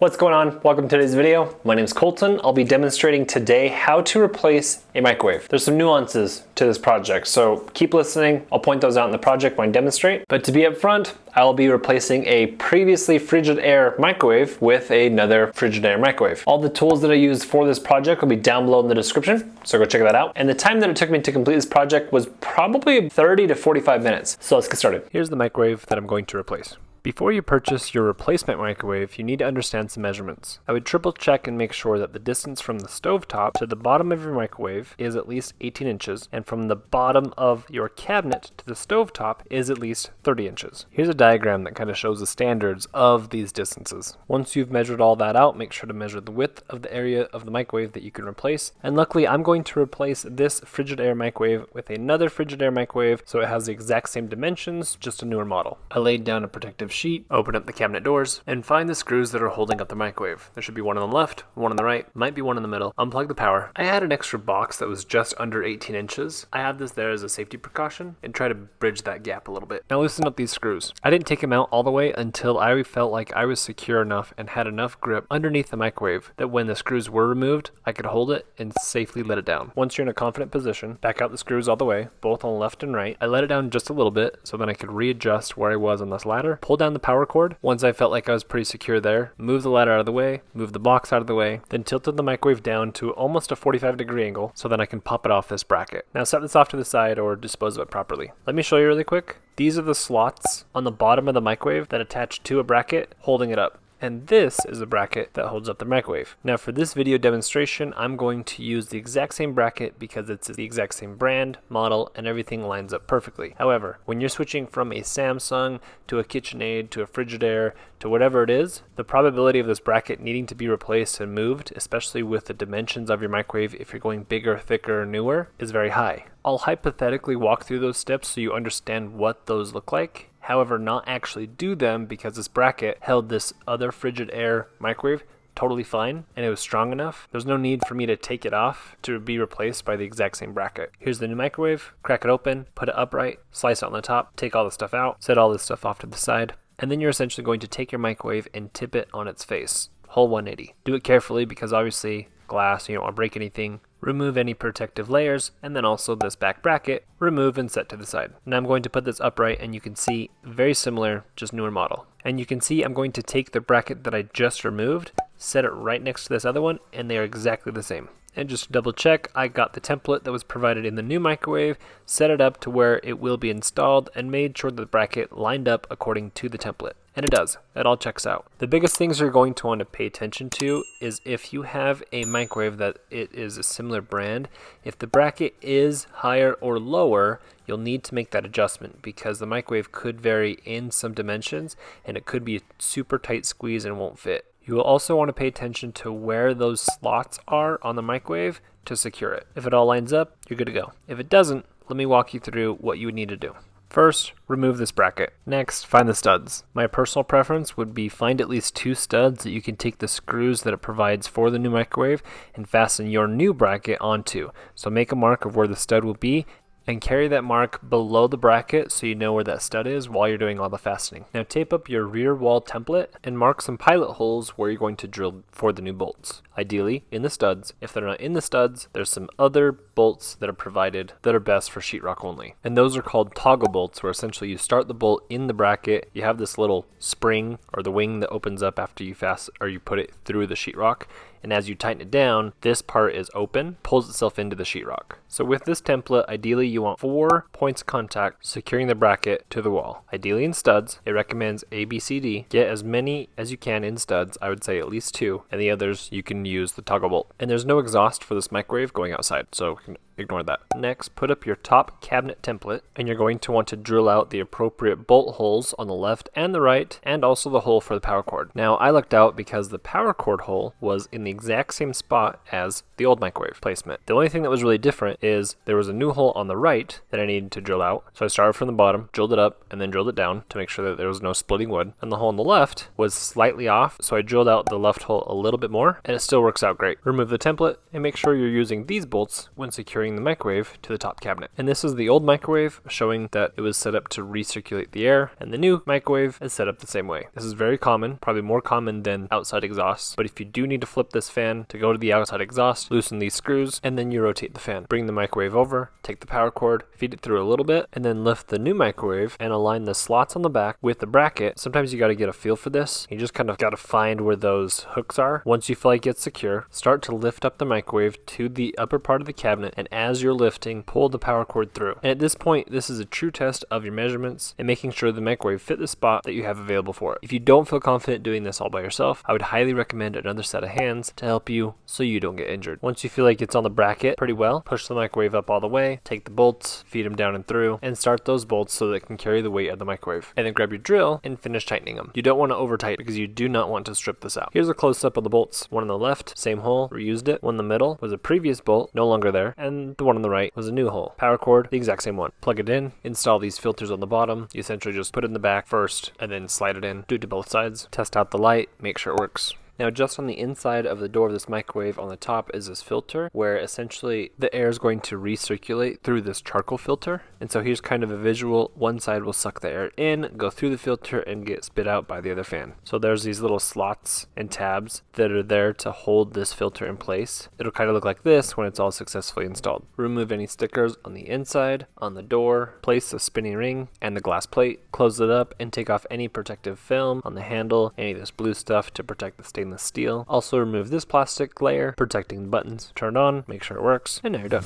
What's going on? Welcome to today's video. My name is Colton. I'll be demonstrating today how to replace a microwave. There's some nuances to this project, so keep listening. I'll point those out in the project when I demonstrate. But to be upfront, I'll be replacing a previously Frigidaire microwave with another Frigidaire microwave. All the tools that I used for this project will be down below in the description, so go check that out. And the time that it took me to complete this project was probably 30 to 45 minutes. So let's get started. Here's the microwave that I'm going to replace. Before you purchase your replacement microwave, you need to understand some measurements. I would triple check and make sure that the distance from the stovetop to the bottom of your microwave is at least 18 inches, and from the bottom of your cabinet to the stovetop is at least 30 inches. Here's a diagram that kind of shows the standards of these distances. Once you've measured all that out, make sure to measure the width of the area of the microwave that you can replace. And luckily, I'm going to replace this Frigidaire microwave with another Frigidaire microwave, so it has the exact same dimensions, just a newer model. I laid down a protective sheet, open up the cabinet doors, and find the screws that are holding up the microwave. There should be one on the left, one on the right, might be one in the middle. Unplug the power. I had an extra box that was just under 18 inches. I had this there as a safety precaution and try to bridge that gap a little bit. Now loosen up these screws. I didn't take them out all the way until I felt like I was secure enough and had enough grip underneath the microwave that when the screws were removed, I could hold it and safely let it down. Once you're in a confident position, back out the screws all the way, both on the left and right. I let it down just a little bit so then I could readjust where I was on this ladder, pull down the power cord. Once I felt like I was pretty secure there, move the ladder out of the way, move the box out of the way, then tilted the microwave down to almost a 45-degree angle so then I can pop it off this bracket. Now set this off to the side or dispose of it properly. Let me show you really quick. These are the slots on the bottom of the microwave that attach to a bracket holding it up. And this is a bracket that holds up the microwave. Now for this video demonstration, I'm going to use the exact same bracket because it's the exact same brand, model, and everything lines up perfectly. However, when you're switching from a Samsung to a KitchenAid to a Frigidaire to whatever it is, the probability of this bracket needing to be replaced and moved, especially with the dimensions of your microwave if you're going bigger, thicker, or newer, is very high. I'll hypothetically walk through those steps so you understand what those look like. However, not actually do them because this bracket held this other Frigidaire microwave totally fine and it was strong enough. There's no need for me to take it off to be replaced by the exact same bracket. Here's the new microwave, crack it open, put it upright, slice it on the top, take all the stuff out, set all this stuff off to the side, and then you're essentially going to take your microwave and tip it on its face, whole 180. Do it carefully because obviously glass, you don't want to break anything. Remove any protective layers, and then also this back bracket, remove and set to the side. Now I'm going to put this upright and you can see very similar, just newer model. And you can see I'm going to take the bracket that I just removed, set it right next to this other one, and they are exactly the same. And just to double check, I got the template that was provided in the new microwave, set it up to where it will be installed, and made sure the bracket lined up according to the template. And it does. It all checks out. The biggest things you're going to want to pay attention to is if you have a microwave that it is a similar brand, if the bracket is higher or lower, you'll need to make that adjustment because the microwave could vary in some dimensions and it could be a super tight squeeze and won't fit. You will also want to pay attention to where those slots are on the microwave to secure it. If it all lines up, you're good to go. If it doesn't, let me walk you through what you would need to do. First, remove this bracket. Next, find the studs. My personal preference would be find at least 2 studs that you can take the screws that it provides for the new microwave and fasten your new bracket onto. So make a mark of where the stud will be and carry that mark below the bracket so you know where that stud is while you're doing all the fastening. Now tape up your rear wall template and mark some pilot holes where you're going to drill for the new bolts. Ideally in the studs. If they're not in the studs, there's some other bolts that are provided that are best for sheetrock only. And those are called toggle bolts, where essentially you start the bolt in the bracket, you have this little spring or the wing that opens up after you you put it through the sheetrock. And as you tighten it down, this part is open, pulls itself into the sheetrock. So with this template, ideally you want 4 points of contact securing the bracket to the wall. Ideally in studs, it recommends A, B, C, D. Get as many as you can in studs, I would say at least 2, and the others you can use the toggle bolt. And there's no exhaust for this microwave going outside, so ignore that. Next, put up your top cabinet template, and you're going to want to drill out the appropriate bolt holes on the left and the right, and also the hole for the power cord. Now, I lucked out because the power cord hole was in the exact same spot as the old microwave placement. The only thing that was really different is there was a new hole on the right that I needed to drill out. So I started from the bottom, drilled it up, and then drilled it down to make sure that there was no splitting wood. And the hole on the left was slightly off, so I drilled out the left hole a little bit more, and it still works out great. Remove the template, and make sure you're using these bolts when securing bring the microwave to the top cabinet. And this is the old microwave showing that it was set up to recirculate the air, and the new microwave is set up the same way. This is very common, probably more common than outside exhaust, but if you do need to flip this fan to go to the outside exhaust, loosen these screws, and then you rotate the fan. Bring the microwave over, take the power cord, feed it through a little bit, and then lift the new microwave and align the slots on the back with the bracket. Sometimes you got to get a feel for this. You just kind of got to find where those hooks are. Once you feel like it's secure, start to lift up the microwave to the upper part of the cabinet, and as you're lifting, pull the power cord through. And at this point, this is a true test of your measurements and making sure the microwave fit the spot that you have available for it. If you don't feel confident doing this all by yourself, I would highly recommend another set of hands to help you so you don't get injured. Once you feel like it's on the bracket pretty well, push the microwave up all the way, take the bolts, feed them down and through, and start those bolts so that it can carry the weight of the microwave. And then grab your drill and finish tightening them. You don't want to over tighten because you do not want to strip this out. Here's a close up of the bolts. One on the left, same hole, reused it. One in the middle was a previous bolt, no longer there, and the one on the right was a new hole. Power cord, the exact same one. Plug it in, install these filters on the bottom. You essentially just put it in the back first and then slide it in. Do it to both sides. Test out the light, make sure it works. Now, just on the inside of the door of this microwave on the top is this filter where essentially the air is going to recirculate through this charcoal filter. And so here's kind of a visual. One side will suck the air in, go through the filter, and get spit out by the other fan. So there's these little slots and tabs that are there to hold this filter in place. It'll kind of look like this when it's all successfully installed. Remove any stickers on the inside, on the door, place the spinning ring and the glass plate, close it up, and take off any protective film on the handle, any of this blue stuff to protect the stainless steel. Also remove this plastic layer protecting the buttons. Turn it on, make sure it works, and now you're done.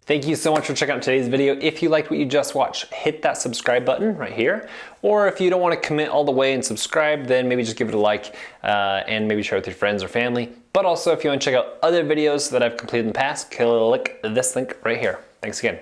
Thank you so much for checking out today's video. If you liked what you just watched, hit that subscribe button right here. Or if you don't want to commit all the way and subscribe, then maybe just give it a like and maybe share with your friends or family. But also, if you want to check out other videos that I've completed in the past, click this link right here. Thanks again.